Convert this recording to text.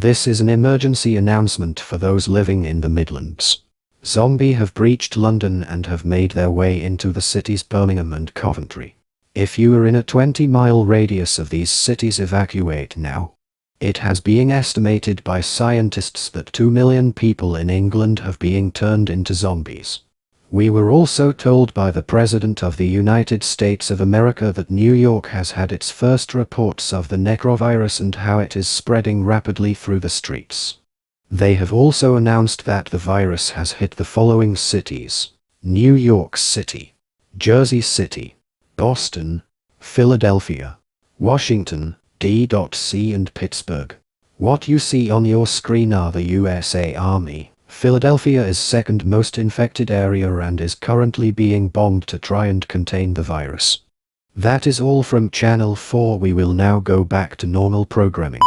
This is an emergency announcement for those living in the Midlands. Zombies have breached London and have made their way into the cities Birmingham and Coventry. If you are in a 20-mile radius of these cities, evacuate now. It has been estimated by scientists that 2 million people in England have been turned into zombies. We were also told by the President of the United States of America that New York has had its first reports of the necrovirus and how it is spreading rapidly through the streets. They have also announced that the virus has hit the following cities: New York City, Jersey City, Boston, Philadelphia, Washington, D.C. and Pittsburgh. What you see on your screen are the USA Army. Philadelphia is second most infected area and is currently being bombed to try and contain the virus. That is all from Channel 4. We will now go back to normal programming.